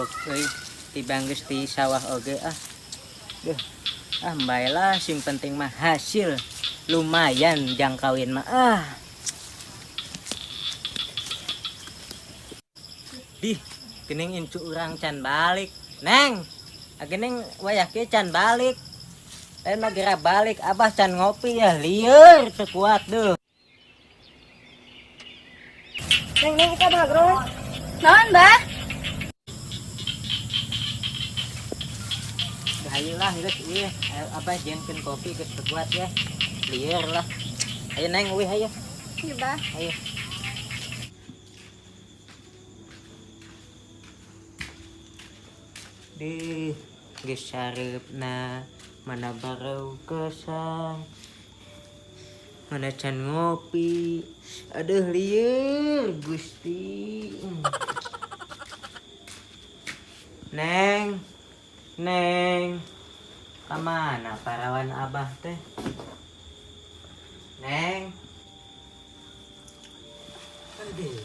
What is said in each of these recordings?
mogok euy tibang geus ti sawah oge Duh. Baiklah sing penting mah hasil lumayan jang kawin mah Di gening incu urang can balik Neng gening wayah ke can balik lain mah geura balik abah can ngopi ya lieur teu kuat deuh Neng kita bagro. Naon, Mbah? ayolah geus ieu abah jenkeun kopi geus teu kuat ya lieur lah ayo Neng euy hayu Iya, Mbah. ayo di geus sareupna mana barau kesang mana can ngopi aduh lieur Gusti Neng kamana parawan abah teh Neng aduh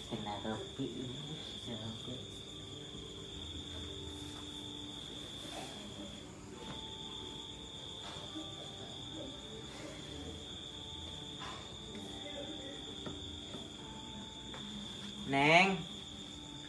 kena kopi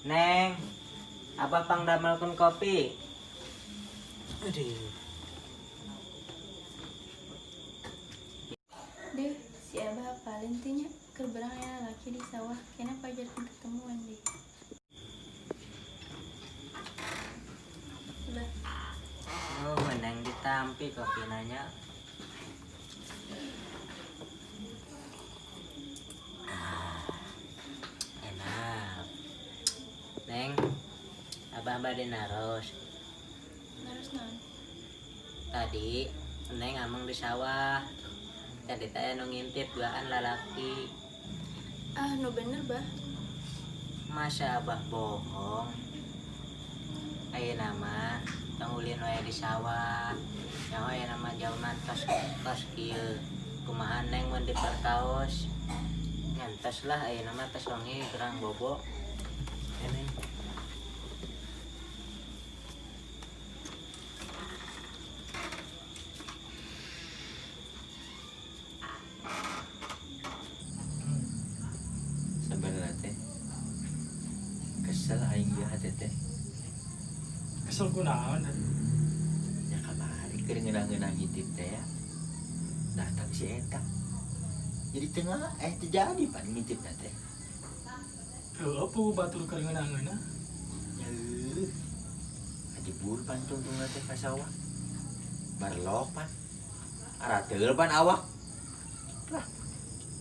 Neng abah pangdamelkeun kopi aduh Deh, si Abah paling tinya kerberang ya laki di sawah. Kenapa jadi ketemuan deh? Udah. oh menang ditampi kopi nanya enak Neng abah naros Harus naon? tadi Neng amang di sawah tadi teh nu ngintip duaan lalaki No bener, Bah. masa abah bohong ayeuna nama tong ulin wae di sawah yang wae nama jalma tos kieu kumaha Neng mun diperkaos ngantos lah ayeuna mah tos wangi gerang bobo Neng sebenarnya teh kesel aing ieu hate teh Kesel kunaon? nya kamari keur ngeunah-ngeunah ngintip teh ya datang si eta jadi tengah terjadi pan ngintipna teh Apa batur keur ngeunah-ngeunah? nyeuh ajebur pan tungtungna teh ka sawah barlok pan arateul pan awak lah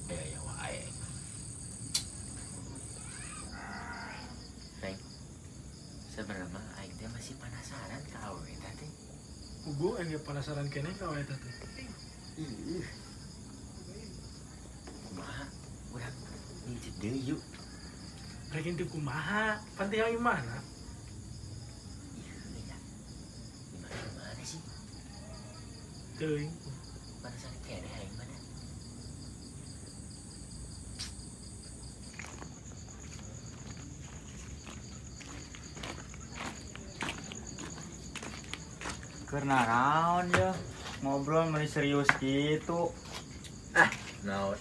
ya wae Neng sebenarnya mah aing teh masih penasaran ka awewe eta teh Ugu enge penasaran kene ka wae teh. kumaha urang ngintip deui yuk Rek intip kumaha? Panti yang mana? iya gimana sih Teuing. penasaran kene aing mana Karena naon ya ngobrol meni serius gitu. naon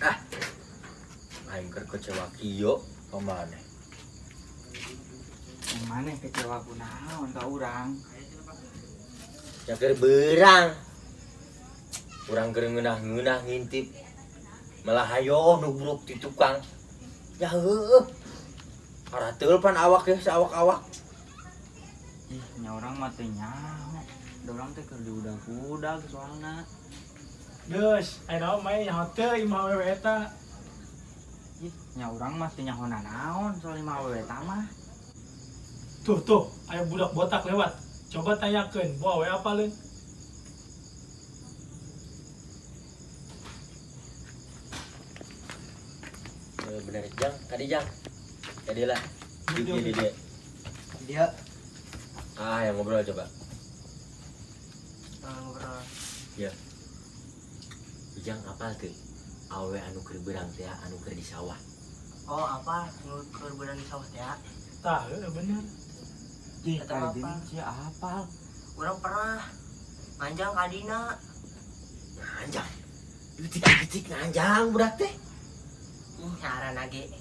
aing keur kecewa kieu kemana Yang mana kecewa ku naon ka urang? ya keur beurang urang keur ngeunah-ngeunah ngintip malah hayo nubruk di tukang ya heueuh arateul pan awak ya saawak-awak Ih, nya urang mah teh nyaho. Da urang teh keur diudag-udag soalna. Deus, aya naon main nyaho teuing mah awewe eta. Ih, nya urang mah teh nyaho naon soal lima awewe eta mah. Tuh, aya budak botak lewat. Coba tanyakeun, bu awewe apaleun? bener jang kadi lah Dia. Dia Ah, yang ngobrol coba. ngobrol. Ya. Ujang apal tuh? Awe anu keur beurang teh anu keur di sawah. Oh, apa? Menurut kerbulan di sawah ya? Tah, bener. Ih, Kata kali bapak. deui sia apal. Urang pernah manjang ka dina. Anjang. Detik-detik anjang budak teh. Ngaranna ge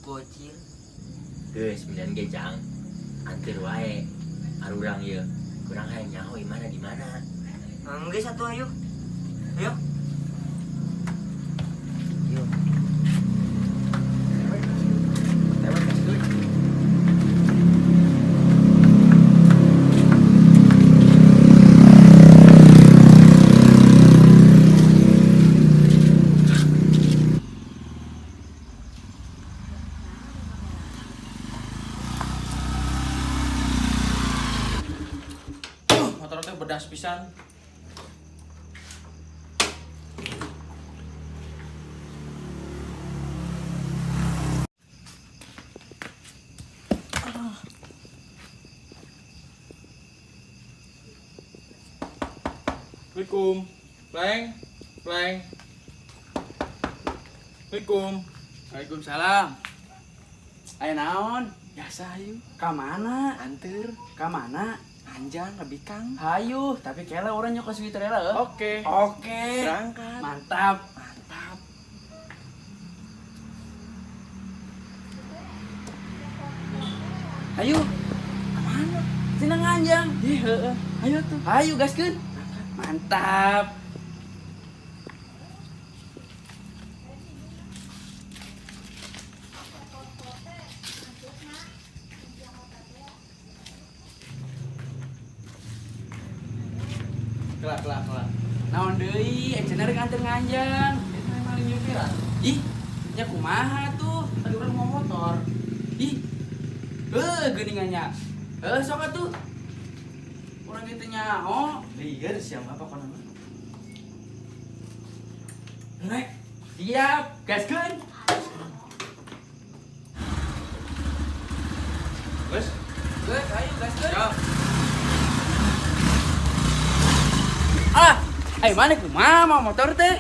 bocil. Geus meunan ge jang. Anteur wae. Arurang ieu. Kurang hayang nyaho imana di mana. Geus satu ayo. Ayo. Yuk. Lewat kas tuh. Motor teh bedas pisan. Assalamualaikum. Pleng. Assalamualaikum. Waalaikumsalam. Aya naon? Biasa hayu. Ka mana? Anteur. Ka mana? Anjang lebih Kang. Hayu, tapi kela orang nyok ke sweater lah. Oke. Berangkat. Mantap. Hayu. Kemana? Senang anjang. Iya, ayo tuh. Hayu gaskeun. Mantap. Kelak. Naon deui, cenah rek anteur nganjang. Eta maling nyupiran. Ih, nya kumaha tuh? Tadi urang mau motor. Ih. Geuningannya. Sok atuh. Urang kitu nyaho. Lieur siapa apa kana? Rek, siap, gaskeun. Geus, ayo gaskeun. Ayo mana kumaha mau motor teh?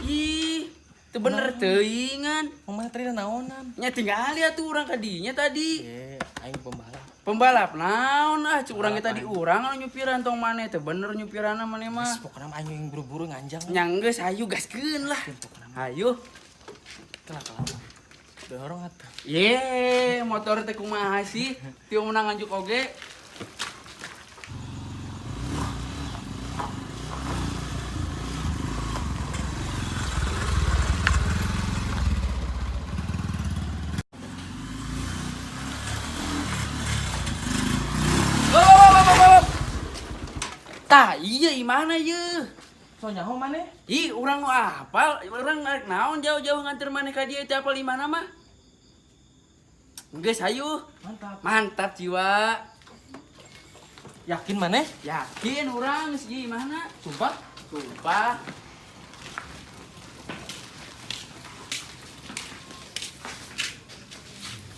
Ih, teu bener teuingan. Mama tadi naonan. Nya tinggal atuh urang ka dinya tadi. Aing pembalap. Pembalap naon cik urang ge tadi urang anu nyupiran tong maneh teh bener nyupiranna maneh mah. Pokoknya aing yang buru-buru nganjang. Nya geus hayu gaskeun lah. Hayu. Kelak. Dorong atuh. Ye, motor teh kumaha sih? Tiu menang nganjuk oge. Tah, iya imana ye? So nyaho maneh? Ih, urang nu apal, urang ngarek naon jauh-jauh nganter maneh ka dieu teh apal imana mah? Geus hayu. Mantap jiwa. Yakin maneh? Yakin urang geus ieu imana? Sumpah? Sumpah.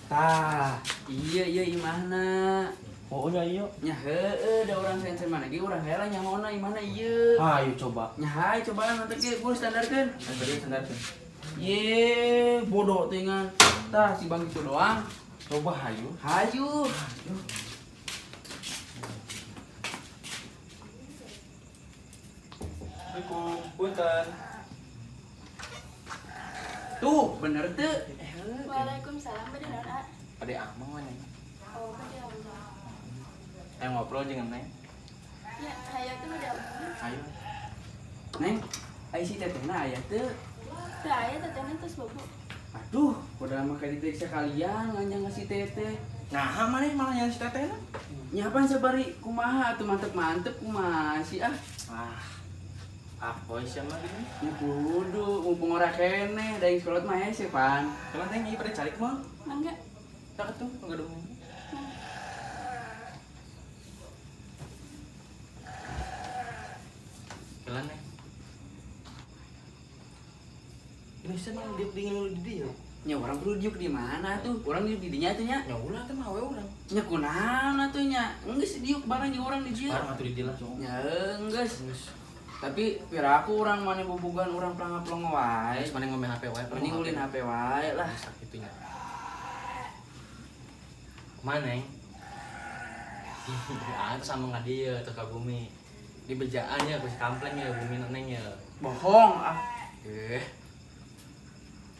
Tah, iya imana? Oh ya iya. Nya heueuh da urang sensen mana ge urang heula nyahona imana ieu. Ayo coba. Nya hae cobaan nanti ge kudu standarkeun. Beri sandarkeun. Ye, bodoh dengan. Tah si bang itu doang. Coba hayu. Hayu. Assalamualaikum. Punten. Tuh, bener teu. Waalaikumsalam, bade naon, A? Ade amang mana? Oh, bade Allah. Ayo ngobrol jeung Neng. Ya, hayo tuh bade Allah. Ayo. Neng, ai si tetehna aya teu. Teu aya tetehna tos bobo. Aduh, udah mah ka dieu sekalian nganjang ngasih teteh. Nah, maneh malah yang si tetehna. Nyapan sabari kumaha atuh mantep-mantep kumaha sih ah. Boy siapa gini? Ya kudu, mumpung ora keneh, da sekolah mah hese pan. Teman teh ieu pada cari mah. Mangga. Tak tuh, enggak dong. Jalan nih. Ini sen yang dia dingin lu di dia. Nya orang perlu diuk di mana tuh? Orang diuk di dinya tuh nya. Ya ulah teh mah we urang. Nya kunaon atuh nya? Enggeus diuk barang jeung orang di dieu. Sekarang atuh di dieu lah. Ya enggeus. Tapi pira aku orang mana bobogan orang pelangap-pelongo wae. Terus mana ngomel HP wae. Mending ulin HP wae lah. Bisa gitunya. Mana yang? Ah, itu sama nggak dia, terus ke bumi. Di bejaannya, aku si kampleng ya, bumi neneng ya. Bohong ah.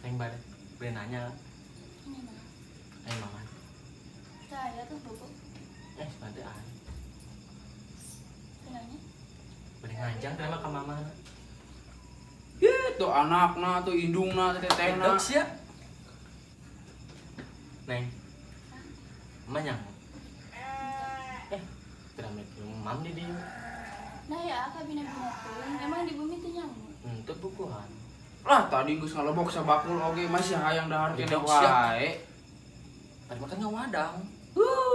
Neng bade, boleh nanya. Ini mah. Ayo mama. Saya tuh bobo. Bade ah. Kenanya? Boleh ngajang terima ke mama. Tuh anakna, tuh indungna, tuh tetehna. Dok sih ya. Neng. Manyang. Piramid mam di dia. Nah ya, kabina-bina tuh. Emang di bumi tuh nyamuk. Itu bukuan. Lah tadi geus ngalebok sabakul oge masih hayang dahar kene Dok, siap. wae. Tadi makan ngawadang.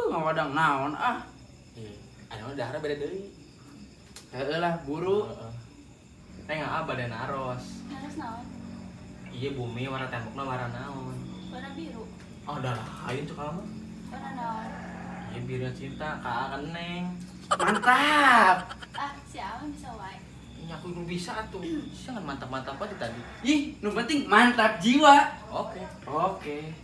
Ngawadang naon ah. Iya. Anu dahar beda deui. Heueuh lah buru. Neng abah dan aros. Harus naon? Iya bumi warna tembokna warna naon. Warna biru. Oh dah lah, ayo tuh kamu. Warna naon? Iya birunya cinta, kak Neng. Mantap. Ah, si Awan bisa wae. Ini aku belum bisa tuh. Jangan mantap-mantap aja tadi. Ih, nu penting mantap jiwa. Oke. Oke.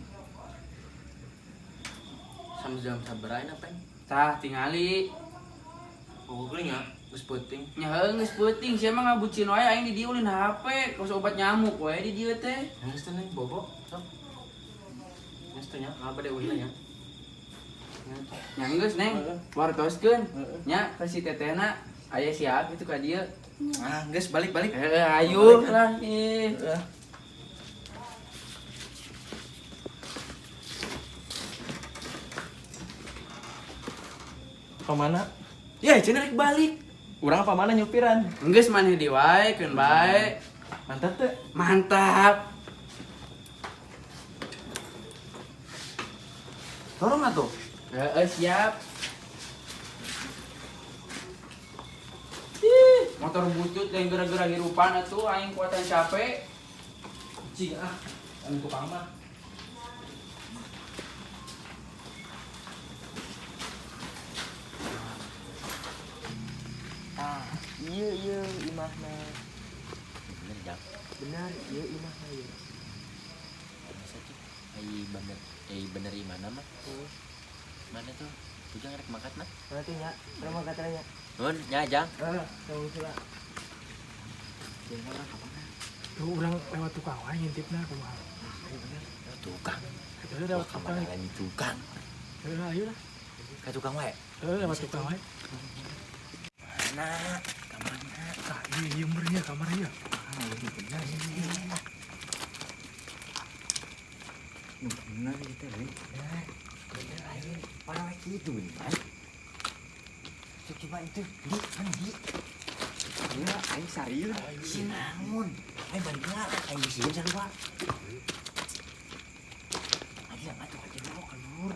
Sama jam sabarain apa ini? Tah tingali. Oh gue nya, geus penting. Nya heuh geus peuting sia mah ngabucin wae aing di dieu ulin HP, kos obat nyamuk wae di dieu teh. Geus teh Neng bobo. Sok. Geus teh nya, abah deh ulin nya. Nya geus neng, wartoskeun. Nya ka si tetehna aya siap itu ka dieu. Ah, geus balik-balik. Ayo lah ih. Pamana? Ya, cenah rek balik. Urang pamana nyupiran. Geus maneh di wae keun bae. Mantap teh. Mantap. Tolong atuh. Heeh, siap. Ih, motor butut yang gara-gara hirupan atuh aing kuatan capek. Cing ah, anu tukang mah. Iya imahna. Bener jang. Bener iya imahna iya. Masa tuh? Bener imana mah tuh. Mana tuh? Tujang rek mangkat mah. Mana tuh nya? Mana mangkat nya? Nun, nya jang. Tunggu sila. Tuh orang lewat tukang wae ngintipna kumaha. Tukang. Heuh lewat tukang. Kamar lain tukang. Heuh ayo lah. Ka tukang wae. Heuh lewat tukang wae. Mana? Kamana? Tah ieu meureun kamar ieu. Bener gitu nih. Bener aja. Para lagi itu bener. Coba itu di mana di? Ya, aing sarieur. Sinangun. Aing balik aing disieun sarua. Aja ngatuh aja dulu kalur.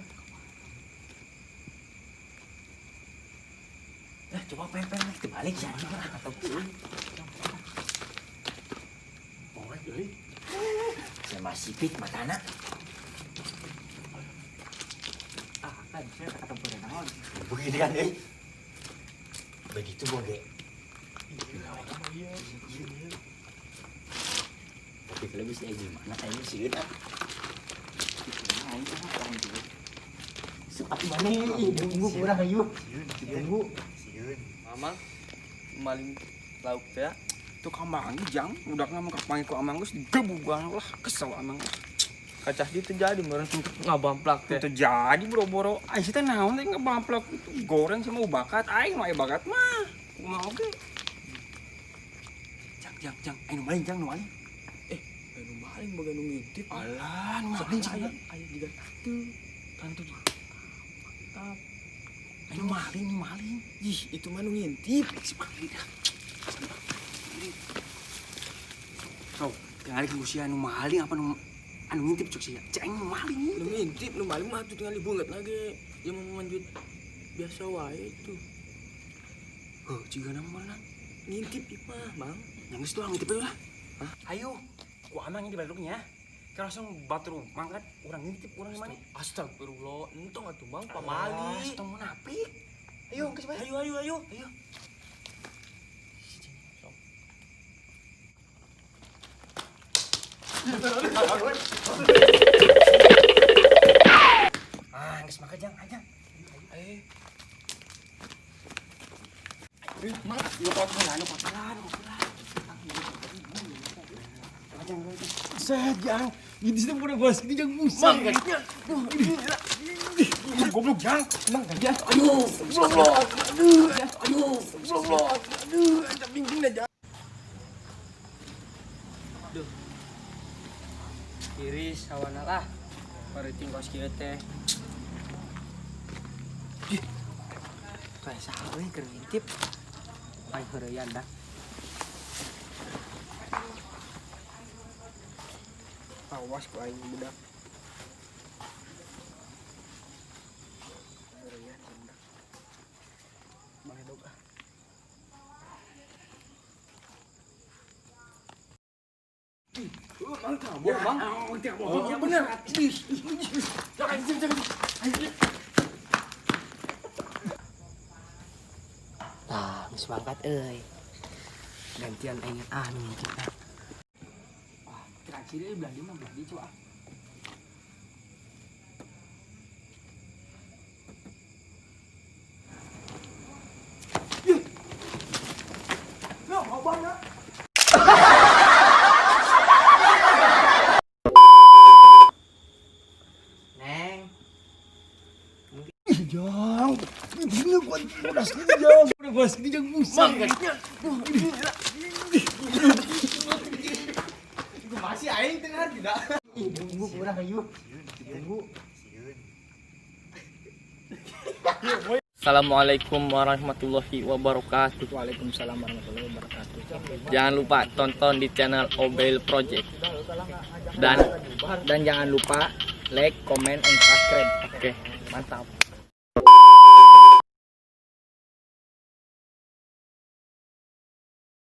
Coba pengen terbalik ya atau pun. Poe deui. Saya masih pik matana. Kan saya kata pura naon. Begini kan begitu boge. Tapi kalau bisa gimana kayaknya sih udah. Sepatu mana ini? Tunggu kurang ayo. Tunggu. Mamang maling lauk teh. Tukang mangi jang, udah ngamuk kapangi ku amang geus digebugan lah kesel amang. Kacah gitu jadi meureun ngabamplak teh. Itu jadi boro-boro. Ai teh naon teh ngebamplok goreng sama bakat aing mah bakat mah. Kumaha oge. Jang, ayo maling jang maling. Anu maling boga nu ngintip. Alah, nu maling Aya juga tuh. Tantu tuh. Ayo maling. Ih, itu mah nu ngintip. Si maling dah. Sok, tinggal ku sia nu maling apa nu anu ngintip cuk sia. Ceng nu maling. Nu ngintip, nu maling mah tuh tinggal dibungat lagi. Ya mau manjut biasa wae itu. Heuh, ciga nama mana? Ngintip mah, Mang. Yang geus tuh ngintip lah. Ayo. Ku amang di baluknya. langsung batur mangkat orang ngintip orang mana? Astagfirullah, entong atuh Bang pamali. Astong munafik. Ayo, geus bae. Ayo. Geus maka jang, ajang. Eh, Sajang, ini sudah pernah bos, ini jangan musang. Goblok jang, tenang aja. Iris sawana lah. Pariting kos kieu teh. Kayak saha euy keur ngintip. Ai heureyan dah. Awas ku aing budak. Heureyan budak. Mangga doga. bener. Tah, geus mangkat euy. Gantian aing nu ngintip ah. Terakhir belandi mah belandi cu ah. Neng, Jang, ini buat udah segini jang, udah bos, ini jangan musang. Masih aing tengah tidak. Tunggu, kurang ayo. Tunggu. Assalamualaikum warahmatullahi wabarakatuh. Waalaikumsalam warahmatullahi wabarakatuh. Jangan lupa tonton di channel Obel Project. Dan Dan jangan lupa like, comment, and subscribe. oke, mantap.